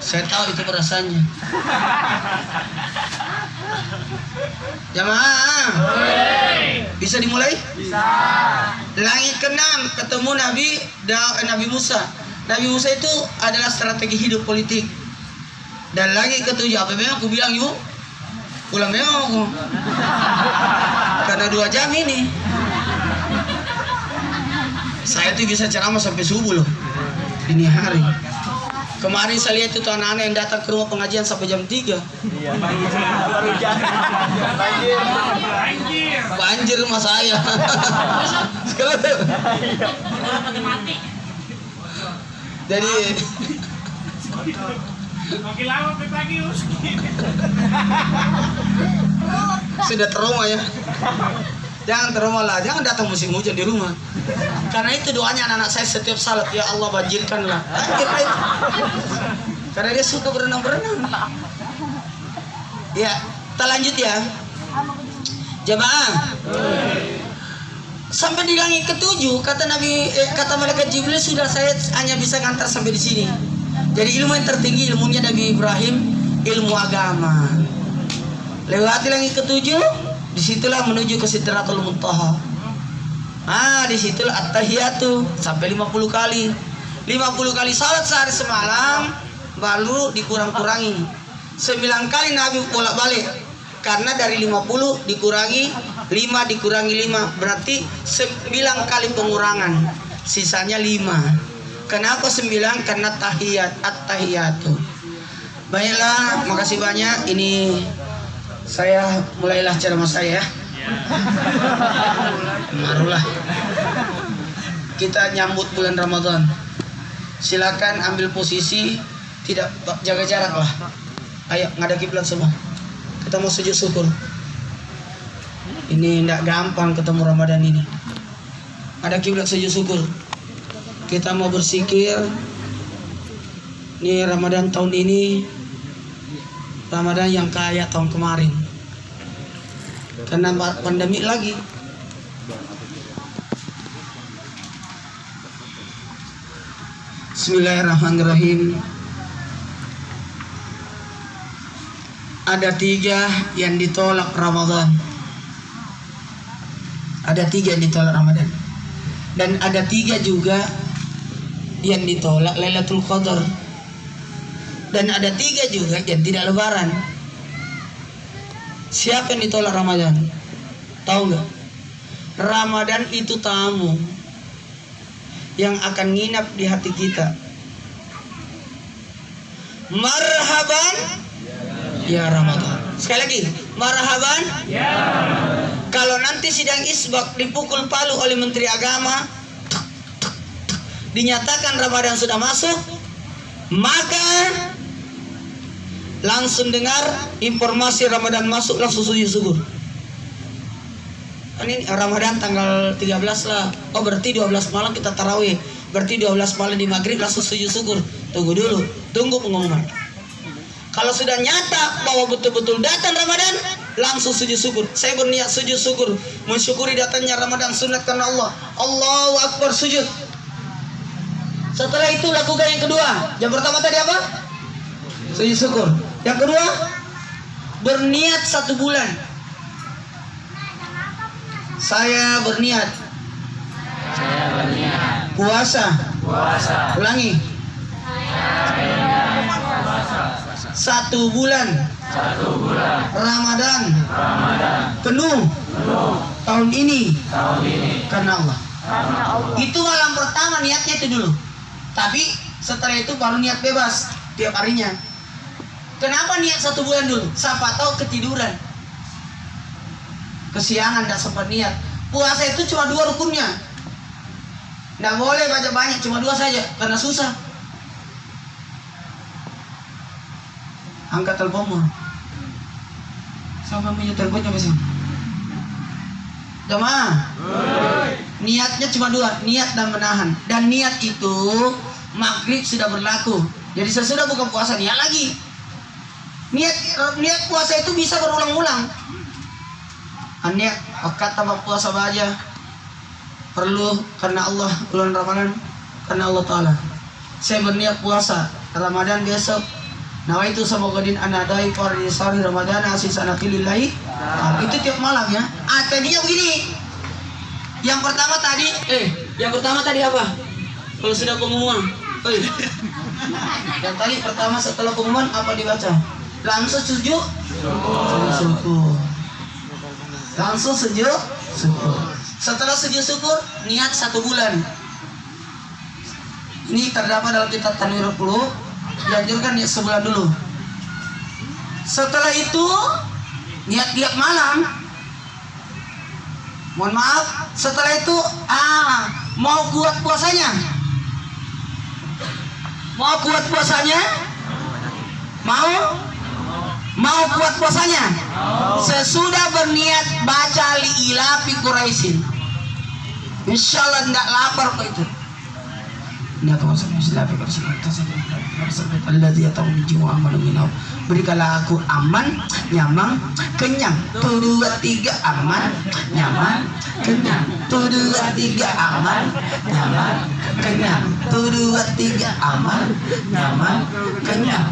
[SPEAKER 1] Saya tahu itu perasaannya. Jamaah, bisa dimulai? Bisa. Langit keenam ketemu Nabi Musa. Nabi Musa itu adalah strategi hidup politik. Dan langit ketujuh, apa memang aku bilang yuk? Pulang memang aku. Karena 2 jam ini. Saya tuh bisa ceramah sampai subuh loh. Ini hari. Kemarin saya lihat itu anak-anak yang datang ke rumah pengajian sampai jam 3.
[SPEAKER 3] Iya,
[SPEAKER 1] Banjir rumah saya. Jadi
[SPEAKER 3] makin lama pagi
[SPEAKER 1] sudah trauma ya. Jangan trauma lah, jangan datang musim hujan di rumah. Karena itu doanya anak-anak saya setiap salat, ya Allah banjirkanlah. Banjir lah itu. Karena dia suka berenang-berenang. Ya, kita lanjut ya. Jamaah. Sampai di langit ketujuh, kata malaikat Jibril, sudah saya hanya bisa ngantar sampai di sini. Jadi ilmu yang tertinggi ilmunya Nabi Ibrahim, ilmu agama. Lewati langit ketujuh, disitulah menuju ke Sidratul Muntaha. Disitulah at-tahiyatu sampai 50 kali. 50 kali salat sehari semalam, baru dikurang-kurangi. 9 kali Nabi bolak-balik. Karena dari 50 dikurangi 5 dikurangi 5 berarti 9 kali pengurangan. Sisanya 5. Kenapa 9? Karena at-tahiyatu. Baiklah, makasih banyak. Ini saya mulailah ceramah saya. Marulah. Kita nyambut bulan Ramadan. Silakan ambil posisi, tidak jaga jarak lah. Ayo ngadep kiblat semua. Kita mau sujud syukur. Ini tidak gampang ketemu Ramadan ini. Ada kiblat sujud syukur. Kita mau bersikir. Ini Ramadan tahun ini, Ramadan yang kaya tahun kemarin. Karena pandemi lagi. Bismillahirrahmanirrahim. Ada 3 yang ditolak Ramadan. Ada 3 yang ditolak Ramadan. Dan ada 3 juga yang ditolak Lailatul Qadar. Dan ada 3 juga yang tidak lebaran. Siapa yang ditolak Ramadan? Tahu nggak? Ramadan itu tamu yang akan nginap di hati kita. Marhaban ya Ramadan. Sekali lagi, marhaban ya Ramadan. Kalau nanti sidang isbak dipukul palu oleh Menteri Agama, dinyatakan Ramadan sudah masuk, maka langsung dengar informasi Ramadan masuk, langsung sujud syukur. Ini Ramadan tanggal 13 lah. Oh berarti 12 malam kita tarawih. Berarti 12 malam di maghrib langsung sujud syukur. Tunggu dulu, tunggu pengumuman. Kalau sudah nyata bahwa betul-betul datang Ramadan, langsung sujud syukur. Saya berniat sujud syukur, mensyukuri datangnya Ramadan sunat karena Allah. Allahu Akbar, sujud. Setelah itu lakukan yang kedua. Yang pertama tadi apa? Sujud syukur. Yang kedua, berniat 1 bulan. Saya berniat puasa. Ulangi. 1 bulan Ramadan penuh tahun ini karena Allah. Itu malam pertama niatnya itu dulu. Tapi setelah itu baru niat bebas tiap harinya. Kenapa niat 1 bulan dulu? Siapa tahu ketiduran, kesiangan, tidak sempat niat. Puasa itu cuma 2 rukunnya. Tidak boleh banyak-banyak, cuma 2 saja karena susah. Angkat teleponmu. Sama punya teleponnya besok. Jemaah. Niatnya cuma 2, niat dan menahan. Dan niat itu maghrib sudah berlaku. Jadi sesudah buka puasa niat lagi. Niat puasa itu bisa berulang-ulang. Niat kata puasa aja perlu karena Allah bulan Ramadan. karena Allah Ta'ala. Saya berniat puasa Ramadan besok. Nawaitu samogodin anadai faridisari Ramadan asis anakilillahi. Itu tiap malam ya. Tadinya begini. Yang pertama tadi apa? Kalau sudah pengumuman. Yang tadi pertama setelah pengumuman apa dibaca? Langsung sujud. Syukur. Langsung sujud syukur. Setelah sujud syukur, niat 1 bulan. Ini terdapat dalam kitab Tanwirul Qulub. Dianjurkan niat sebulan dulu. Setelah itu, niat tiap malam. Mohon maaf, setelah itu mau kuat puasanya? Mau kuat puasanya? Mau kuat puasanya? Sesudah berniat baca li'ilafi Quraisyin. Insyaallah tidak lapar kok itu. Ini aku masuk li'ilafi Quraisyin. Berikanlah aku aman, nyaman, kenyang. 1, 2, 3 aman, nyaman, kenyang. 1, 2, 3 aman, nyaman, kenyang. 1, 2, 3 aman, nyaman, kenyang.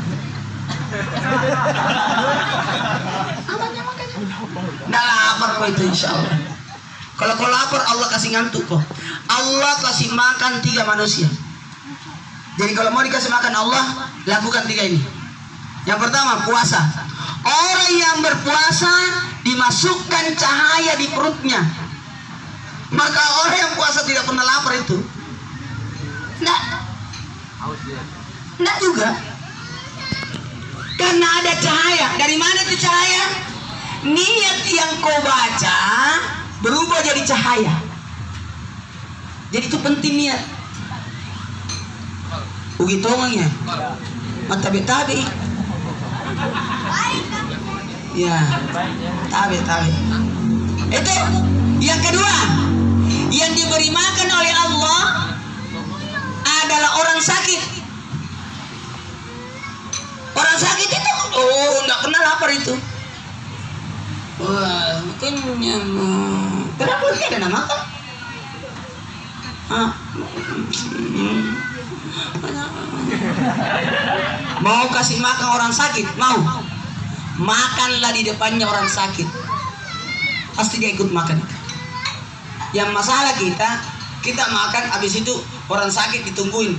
[SPEAKER 1] Nggak lapar kok itu insyaallah. Kalau kau lapar Allah kasih ngantuk kok. Allah kasih makan 3 manusia. Jadi kalau mau dikasih makan Allah, lakukan 3 ini. Yang pertama puasa. Orang yang berpuasa dimasukkan cahaya di perutnya. Maka orang yang puasa tidak pernah lapar itu. Nggak juga. Karena ada cahaya. Dari mana itu cahaya? Niat yang kau baca berubah jadi cahaya. Jadi itu penting niat. Begitu orangnya. Tabi. Ya, tabi. Itu yang kedua. Yang diberi makan oleh Allah adalah orang sakit. Orang sakit itu enggak pernah lapar itu. Wah, kenyang. Kenapa dia ada makan? Mau kasih makan orang sakit? Mau? Makanlah di depannya orang sakit. Pasti dia ikut makan. Yang masalah kita makan, habis itu orang sakit ditungguin,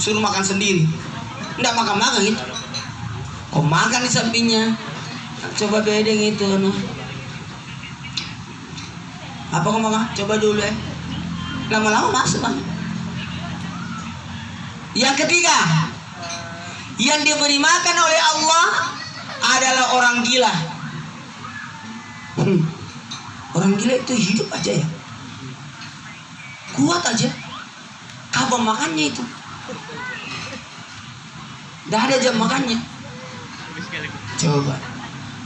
[SPEAKER 1] suruh makan sendiri. Enggak makan itu. Kau makan di sampingnya. Coba bedeng itu apa kau makan? Coba dulu ya. Lama-lama masuk kan. Yang ketiga, yang diberi makan oleh Allah adalah orang gila. Orang gila itu hidup aja ya, kuat aja. Kapan makannya itu? Dah ada jam makannya. Coba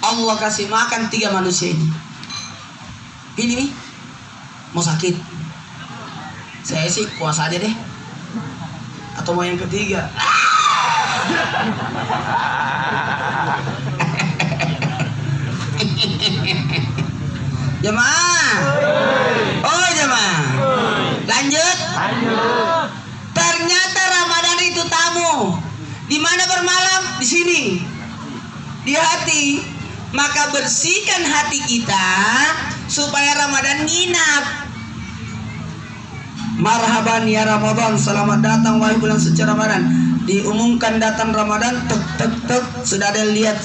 [SPEAKER 1] Allah kasih makan 3 manusia ini. Ini nih mau sakit, saya sih puasa aja deh. Atau mau yang ketiga? Jemaah. Oh jemaah. Lanjut. Ternyata Ramadan itu tamu. Di mana bermalam? Di sini. Di hati. Maka bersihkan hati kita supaya Ramadan nginap. Marhaban ya Ramadan, selamat datang wahai bulan suci Ramadan. Diumumkan datang Ramadan, tek sudah ada lihat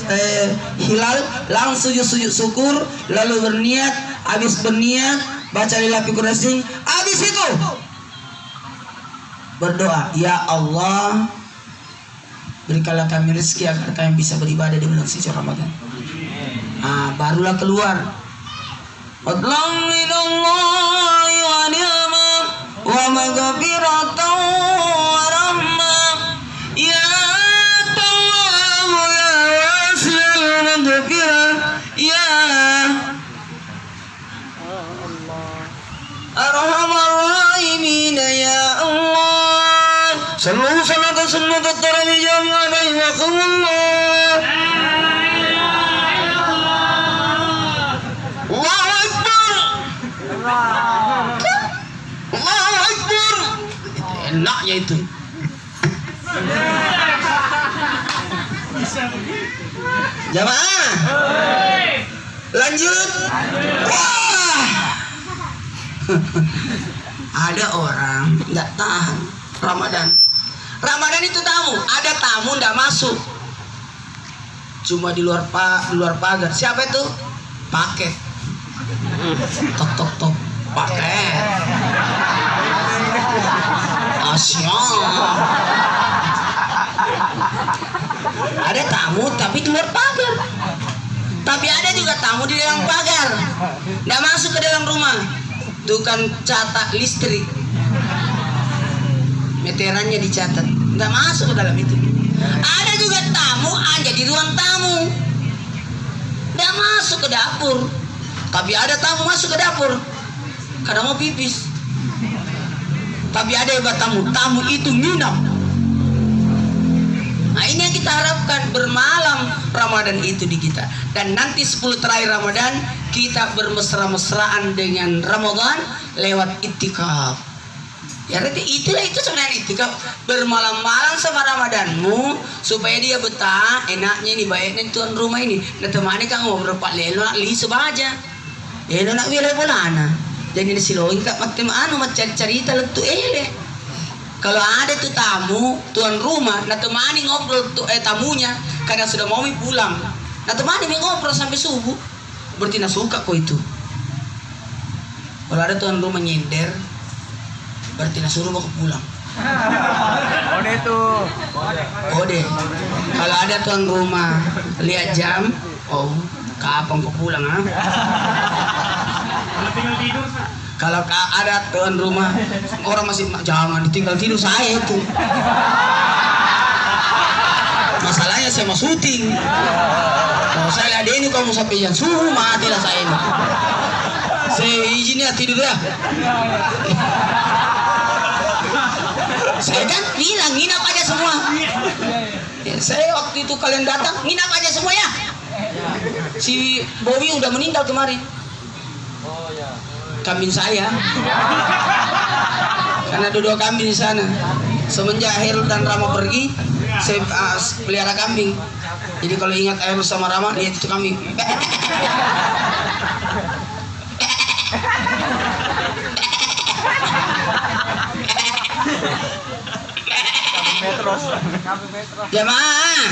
[SPEAKER 1] hilal, langsung sujud syukur, lalu berniat, habis berniat baca lillahi Quraisyin, habis itu berdoa, ya Allah berikanlah kami rezeki agar kami bisa beribadah di bulan suci Ramadan. Barulah keluar. Wallahi wa ni'mah wa maghfiratan wa rahmah ya Tawwab ya Wasi'ul Maghfirah ya Arhamar Rahimin ya Allah. Sallu salatan sunnatat tarawih jami'an rahimakumullah. Enaknya anaknya itu. Jamaah. Lanjut. Wah. Ada orang nggak tahan Ramadan. Ramadan itu tamu, ada tamu nggak masuk. Cuma di luar pagar. Siapa itu? Paket. Tok tok tok. Paket. Asyik. Ada tamu tapi di luar pagar. Tapi ada juga tamu di dalam pagar. Nggak masuk ke dalam rumah. Tukang catat listrik. Meterannya dicatat. Nggak masuk ke dalam itu. Ada juga tamu ada di ruang tamu. Nggak masuk ke dapur. Tapi ada tamu masuk ke dapur karena mau pipis. Tapi ada hebat tamu itu nginap. Nah ini yang kita harapkan, bermalam Ramadan itu di kita. Dan nanti 10 terakhir Ramadan kita bermesra-mesraan dengan Ramadan lewat itikaf. Ya itu sebenarnya itikaf, bermalam-malam sama Ramadanmu supaya dia betah, enaknya ini baiknya tuan rumah ini. Nah temani kan ngobrol pak lelo li sebaja. Lelo nak wilayah bolana. Jadi siloin kak macam cerita letu ele. Kalau ada tuh tamu, tuan rumah, nah temani ngobrol tuh tamunya, karena sudah mau pulang. Nah temani ngobrol sampai subuh, berarti nak suka kok itu. Kalau ada tuan rumah nyender, berarti nak suruh mau pulang.
[SPEAKER 2] Kode tuh.
[SPEAKER 1] Kode. Kalau ada tuan rumah lihat jam, oh kapan kau pulang ah?
[SPEAKER 2] Tinggal tidur.
[SPEAKER 1] Kalau ada tuan rumah orang masih jangan ditinggal tidur saya itu. Masalahnya saya mau syuting. Kalau saya lihat ini kamu sampai jam subuh matilah saya ini. Saya izin ya tidur ya. Saya kan bilang nginap aja semua. Ya, saya waktu itu kalian datang nginap aja semua ya. Si Bowie udah meninggal kemarin. Kambing saya, karena dua kambing di sana. Semenjak Herul dan Rama pergi, saya pelihara kambing. Jadi kalau ingat Herul sama Rama, lihat itu kambing. Jamaah.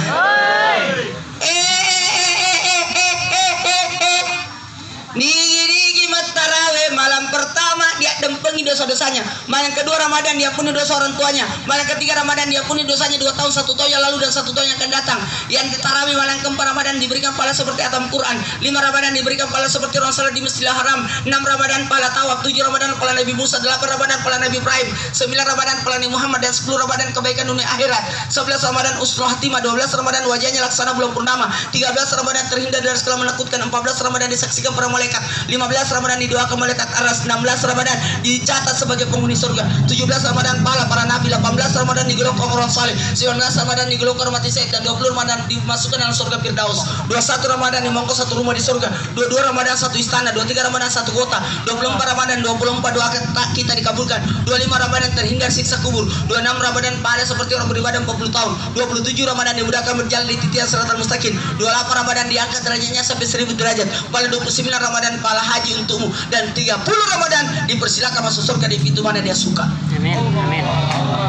[SPEAKER 1] Nigi tarawih malam pertama dia dempengi dosa-dosanya. Malam kedua Ramadan dia ampuni dosa orang tuanya. Malam ketiga Ramadan dia ampuni dosanya 2 tahun 1 tahun yang lalu dan 1 tahun yang akan datang. Yang tarawih malam keempat Ramadan diberikan pahala seperti atam Quran. 5 Ramadan diberikan pahala seperti orang salat di Masjidil Haram. 6 Ramadan pahala tawaf. 7 Ramadan pahala Nabi Musa. 8 Ramadan pahala Nabi Ibrahim. 9 Ramadan pahala Nabi Muhammad dan 10 Ramadan kebaikan dunia akhirat. 11 Ramadan usrul hatimah. 12 Ramadan wajahnya laksana bulan purnama. 13 Ramadan terhindar dari segala menakutkan. 14 Ramadan disaksikan para malaikat. 15 Ramadan didoakan malaikat aras. 16 Ramadan dicatat sebagai penghuni surga. 17 Ramadan pahala para nabi. 18 Ramadan digolongkan orang saleh. 19 Ramadan digolongkan mati syahid dan 20 Ramadan dimasukkan dalam surga Firdaus. 21 Ramadan dimongkos 1 rumah di surga. 22 Ramadan 1 istana. 23 Ramadan 1 kota. 24 Ramadan 24 doa kita dikabulkan. 25 Ramadan terhindar siksa kubur. 26 Ramadan pahala seperti orang beribadah 40 tahun. 27 Ramadan dimudahkan berjalan di titian siratal mustaqim. 28 Ramadan diangkat derajatnya sampai 1000 derajat. Pada 29 Ramadan pahala haji untukmu dan 30 Ramadan dipersilakan masuk surga di pintu mana dia suka.
[SPEAKER 2] Amin. Amin.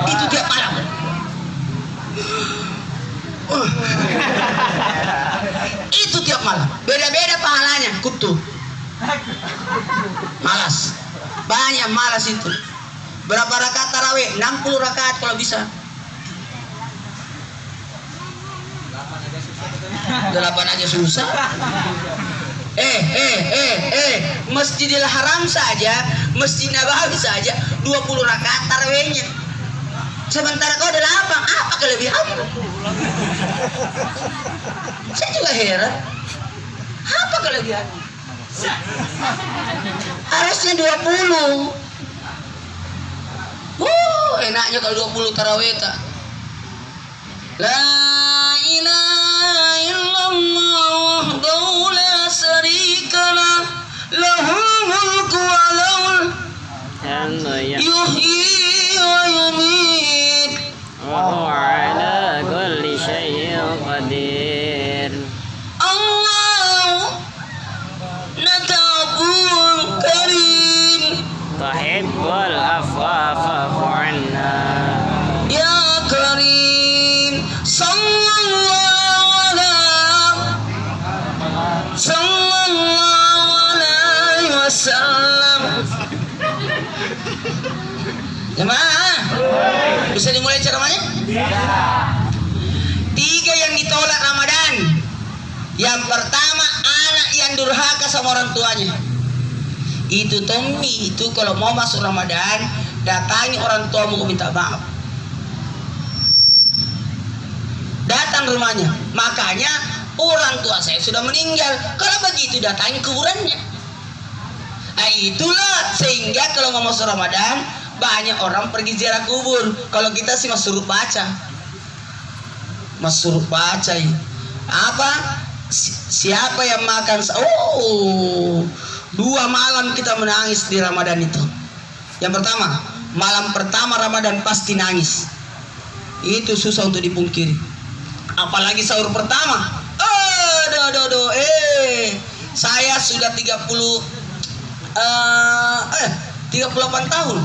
[SPEAKER 1] Itu tiap malam. Itu tiap malam. Beda-beda pahalanya. Kutu. Malas. Banyak malas itu. Berapa rakaat tarawih? 60 rakaat kalau bisa. 8 aja susah. Masjidil Haram saja, Masjid Nabawi saja 20 rakaat tarawihnya. Sementara kau ada 8, apa kelebihannya? Saya juga heran. Apa kelebihannya? Harusnya 20. Enaknya kalau 20 tarawih tak. La ilaha illallah wahdahu la syarikalah lahul mulku wa lahul yuhyi wa yumiit
[SPEAKER 2] tuhibbul afwa fa'fu 'anna.
[SPEAKER 1] Ya Karim sallallahu alaihi wasallam. Jemaah, bisa dimulai ceramahnya? Tiga yang ditolak Ramadan. Yang pertama, anak yang durhaka sama orang tuanya. Itu Tommy, itu kalau mau masuk Ramadan, datangi orang tuamu minta maaf. Datang rumahnya. Makanya orang tua saya sudah meninggal. Kalau begitu datangi kuburannya. Nah, itulah sehingga kalau mau masuk Ramadan banyak orang pergi ziarah kubur. Kalau kita sih suruh baca. Suruh baca ya. Apa? Siapa yang makan? Oh, 2 malam kita menangis di Ramadan itu. Yang pertama, malam pertama Ramadan pasti nangis. Itu susah untuk dipungkiri. Apalagi sahur pertama. Saya sudah 38 tahun.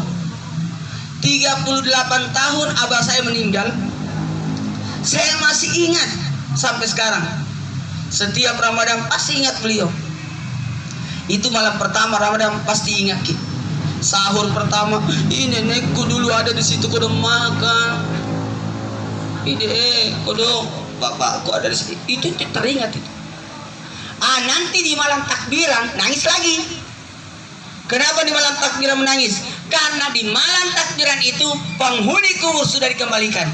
[SPEAKER 1] 38 tahun abah saya meninggal. Saya masih ingat sampai sekarang. Setiap Ramadan pasti ingat beliau. Itu malam pertama Ramadan pasti ingat. Sahur pertama, ini nenekku dulu ada di situ kudu makan. Ini kudu bapakku ada di situ. Itu teringat itu. Nanti di malam takbiran nangis lagi. Kenapa di malam takbiran menangis? Karena di malam takbiran itu penghuni kubur sudah dikembalikan.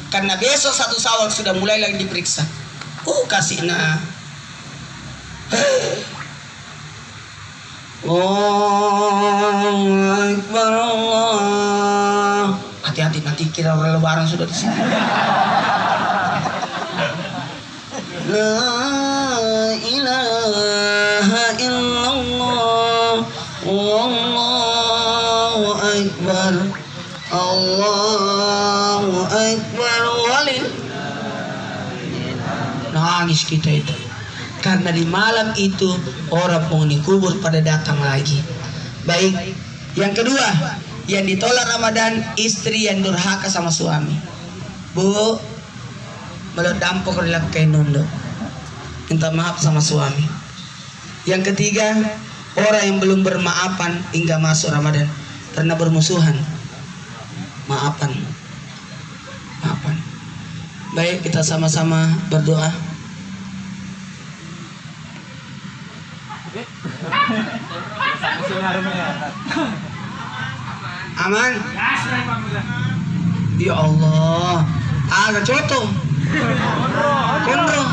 [SPEAKER 1] Karena besok 1 Syawal sudah mulai lagi diperiksa. Kasihna. Allahu Akbar Allah. Hati-hati nanti kira orang lebaran sudah di sini. La ilaha illallah. Wallahu akbar. Allahu akbar walil. Nangis kita itu. Karena di malam itu orang penghuni kubur pada datang lagi. Baik. Yang kedua, yang ditolak Ramadan, istri yang durhaka sama suami. Bu, belum dampok relakai nundo. Minta maaf sama suami. Yang ketiga, orang yang belum bermaafan hingga masuk Ramadan. Pernah bermusuhan. Maafan. Baik, kita sama-sama berdoa. Aman? Ya Allah. Agak cotong. Kondro.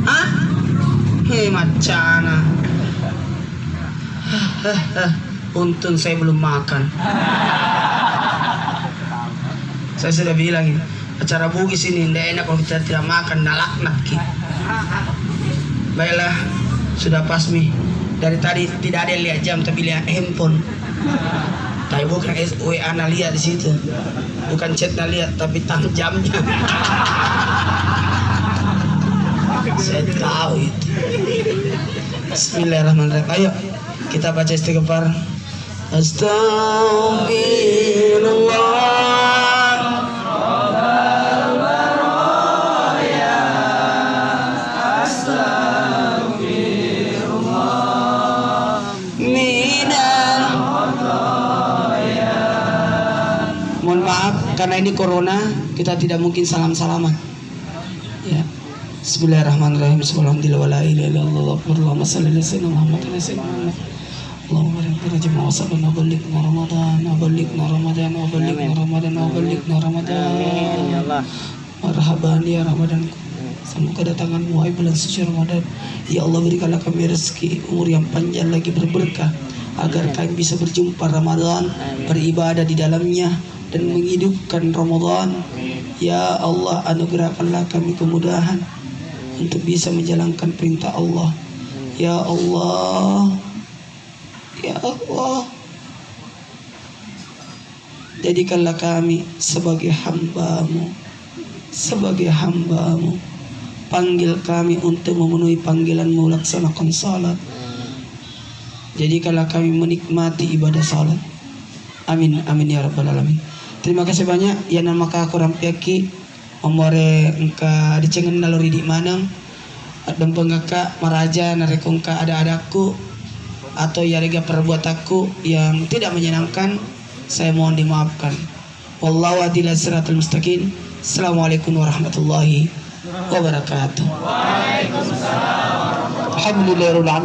[SPEAKER 1] Hah? Macana. Untung saya belum makan. Saya sudah bilang ini, acara Bugis ini tidak enak kalau kita tidak makan, laknat kita. Baiklah, sudah pasmi. Dari tadi tidak ada yang lihat jam, tapi lihat handphone. Tapi bukan WA na lihat di situ, bukan chat na lihat, tapi tang jamnya. Saya tahu itu. Bismillahirrahmanirrahim. Ayo kita baca istighfar. Astagfirullah. Mohon maaf karena ini corona, kita tidak mungkin salam-salaman. Ya. Bismillahirrahmanirrahim. Subhanallah wa la ilaha illallah. Allahumma shalli ala sayyidina Muhammad wa sayyidina Muhammad. Allahumma barik lana jami'a wa sabana balighna Ramadan wa balighna Ramadan wa balighna Ramadan wa balighna Ramadan. Ya Allah. Marhaban ya Ramadan. Semoga kedatanganmu wahai bulan suci Ramadan. Ya Allah, berikanlah kami rezeki, umur yang panjang lagi berberkah, agar kami bisa berjumpa Ramadan, beribadah di dalamnya dan menghidupkan Ramadan. Ya Allah, anugerahkanlah kami kemudahan untuk bisa menjalankan perintah Allah. Ya Allah, ya Allah, jadikanlah kami sebagai hamba-Mu, sebagai hamba-Mu. Panggil kami untuk memenuhi panggilan-Mu, laksanakan salat. Jadikanlah kami menikmati ibadah salat. Amin amin ya rabbal alamin. Terima kasih banyak ya nama ka kurang piaki omore engka dicengen naluri di manang dan pengaka maraja narekongka ada-adaku atau ya rega perbuataku yang tidak menyenangkan, saya mohon dimaafkan. Wallahu a'lam siratal mustaqim. Assalamualaikum warahmatullahi wabarakatuh. Waalaikumsalam. Alhamdulillahirabbil alamin.